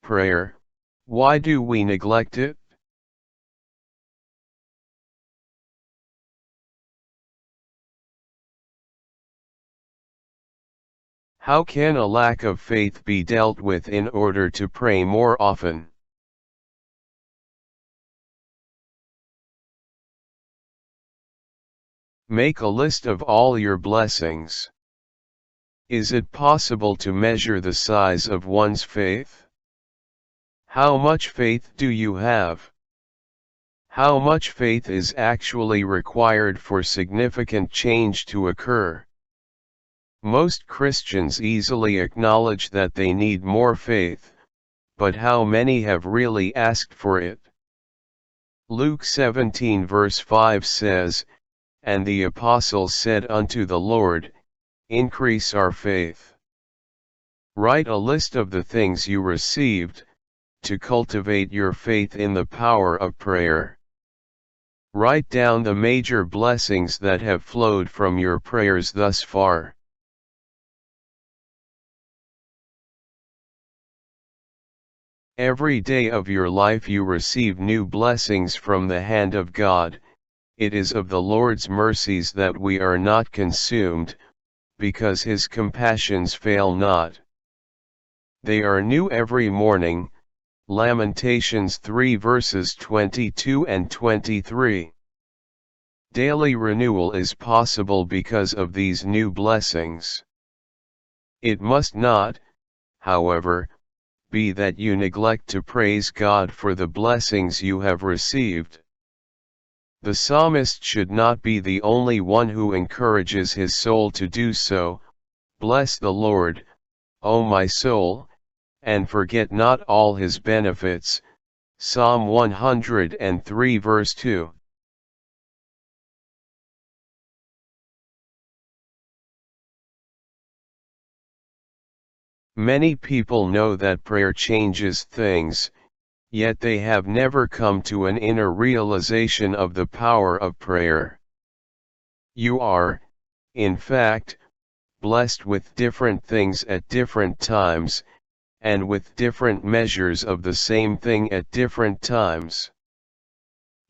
prayer, why do we neglect it? How can a lack of faith be dealt with in order to pray more often? Make a list of all your blessings. Is it possible to measure the size of one's faith? How much faith do you have? How much faith is actually required for significant change to occur? Most Christians easily acknowledge that they need more faith, but how many have really asked for it? Luke 17 verse 5 says, "And the apostles said unto the Lord, Increase our faith." Write a list of the things you received, to cultivate your faith in the power of prayer. Write down the major blessings that have flowed from your prayers thus far. Every day of your life you receive new blessings from the hand of God. It is of the Lord's mercies that we are not consumed, because his compassions fail not. They are new every morning. Lamentations 3 verses 22 and 23. Daily renewal is possible because of these new blessings. It must not, however, be that you neglect to praise God for the blessings you have received. The psalmist should not be the only one who encourages his soul to do so. Bless the Lord, O my soul, and forget not all his benefits. Psalm 103 verse 2. Many people know that prayer changes things, yet they have never come to an inner realization of the power of prayer. You are, in fact, blessed with different things at different times, and with different measures of the same thing at different times.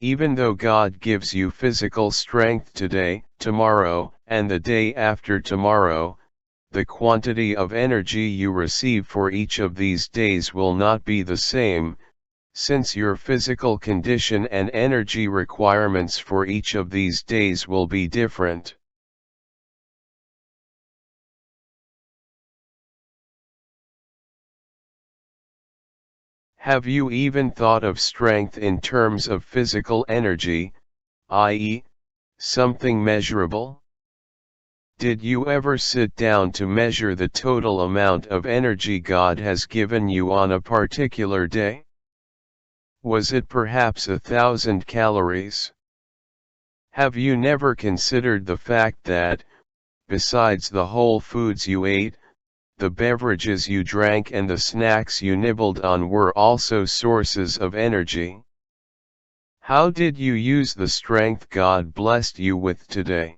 Even though God gives you physical strength today, tomorrow, and the day after tomorrow, the quantity of energy you receive for each of these days will not be the same, since your physical condition and energy requirements for each of these days will be different. Have you even thought of strength in terms of physical energy, i.e., something measurable? Did you ever sit down to measure the total amount of energy God has given you on a particular day? Was it perhaps 1,000 calories? Have you never considered the fact that, besides the whole foods you ate, the beverages you drank and the snacks you nibbled on were also sources of energy? How did you use the strength God blessed you with today?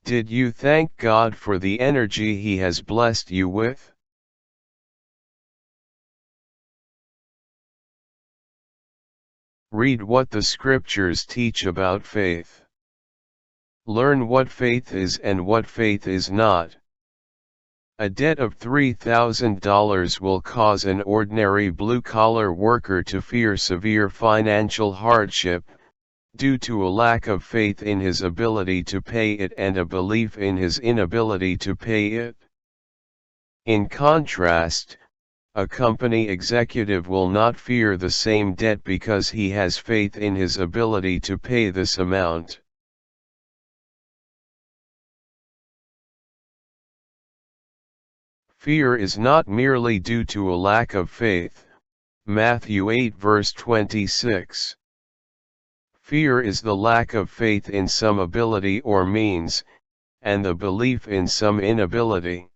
Did you thank God for the energy He has blessed you with? Read what the scriptures teach about faith. Learn what faith is and what faith is not. A debt of $3,000 will cause an ordinary blue-collar worker to fear severe financial hardship, due to a lack of faith in his ability to pay it and a belief in his inability to pay it. In contrast, a company executive will not fear the same debt because he has faith in his ability to pay this amount. Fear is not merely due to a lack of faith. Matthew 8 verse 26. Fear is the lack of faith in some ability or means, and the belief in some inability.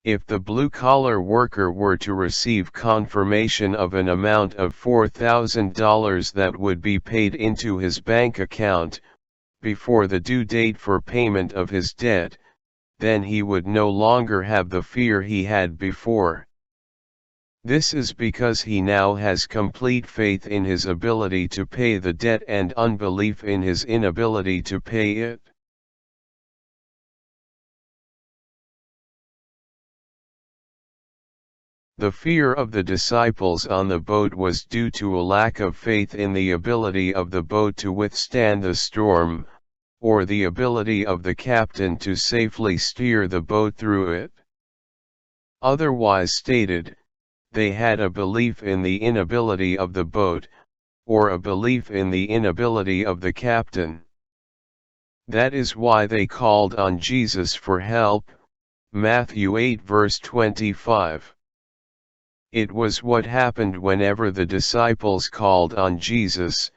If the blue-collar worker were to receive confirmation of an amount of $4,000 that would be paid into his bank account, before the due date for payment of his debt, then he would no longer have the fear he had before. This is because he now has complete faith in his ability to pay the debt and unbelief in his inability to pay it. The fear of the disciples on the boat was due to a lack of faith in the ability of the boat to withstand the storm, or the ability of the captain to safely steer the boat through it. Otherwise stated, they had a belief in the inability of the boat, or a belief in the inability of the captain. That is why they called on Jesus for help, Matthew 8 verse 25. It was what happened whenever the disciples called on Jesus,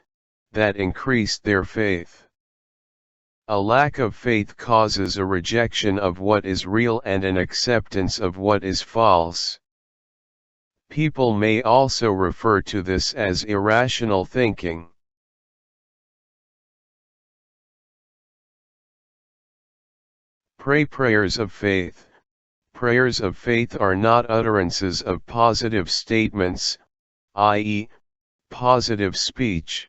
that increased their faith. A lack of faith causes a rejection of what is real and an acceptance of what is false. People may also refer to this as irrational thinking. Pray prayers of faith. Prayers of faith are not utterances of positive statements, i.e., positive speech.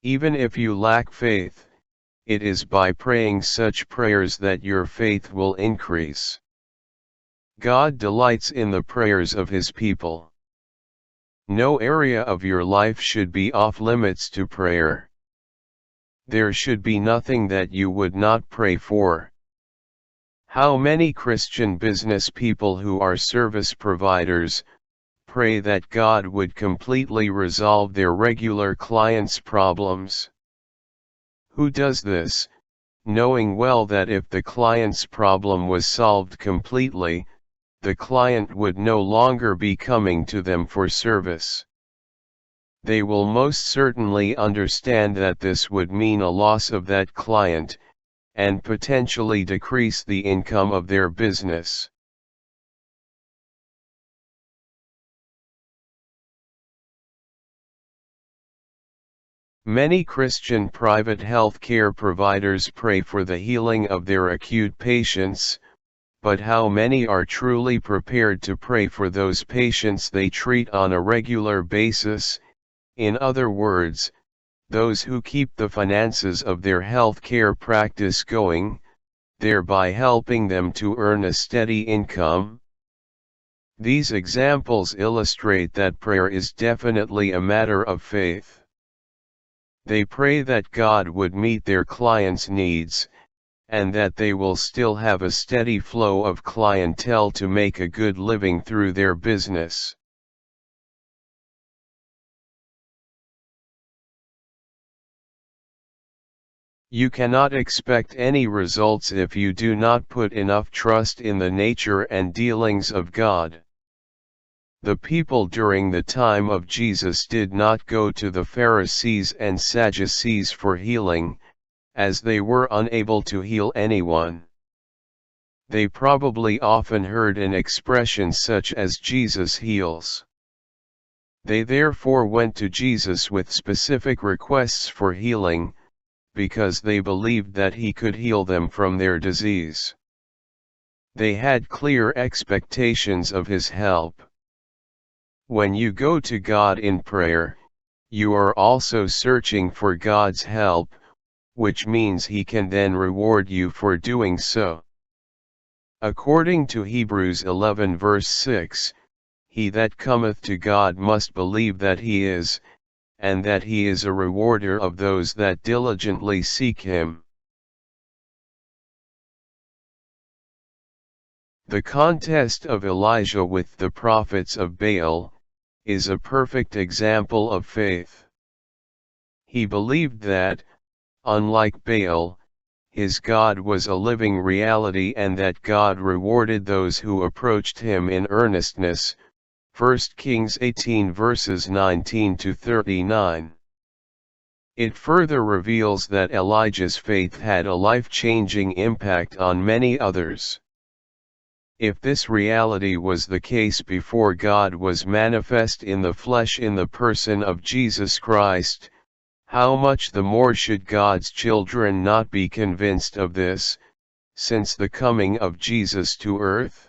Even if you lack faith, it is by praying such prayers that your faith will increase. God delights in the prayers of His people. No area of your life should be off limits to prayer. There should be nothing that you would not pray for. How many Christian business people who are service providers pray that God would completely resolve their regular clients' problems? Who does this, knowing well that if the client's problem was solved completely, the client would no longer be coming to them for service? They will most certainly understand that this would mean a loss of that client, and potentially decrease the income of their business. Many Christian private health care providers pray for the healing of their acute patients, but how many are truly prepared to pray for those patients they treat on a regular basis? In other words, those who keep the finances of their health care practice going, thereby helping them to earn a steady income. These examples illustrate that prayer is definitely a matter of faith. They pray that God would meet their clients' needs, and that they will still have a steady flow of clientele to make a good living through their business. You cannot expect any results if you do not put enough trust in the nature and dealings of God. The people during the time of Jesus did not go to the Pharisees and Sadducees for healing, as they were unable to heal anyone. They probably often heard an expression such as "Jesus heals." They therefore went to Jesus with specific requests for healing, because they believed that He could heal them from their disease. They had clear expectations of His help. When you go to God in prayer, you are also searching for God's help, which means He can then reward you for doing so. According to Hebrews 11 verse 6, he that cometh to God must believe that He is, and that He is a rewarder of those that diligently seek Him. The contest of Elijah with the prophets of Baal is a perfect example of faith. He believed that, unlike Baal, his God was a living reality and that God rewarded those who approached Him in earnestness. 1 Kings 18 verses 19 to 39. It further reveals that Elijah's faith had a life-changing impact on many others. If this reality was the case before God was manifest in the flesh in the person of Jesus Christ, how much the more should God's children not be convinced of this, since the coming of Jesus to earth?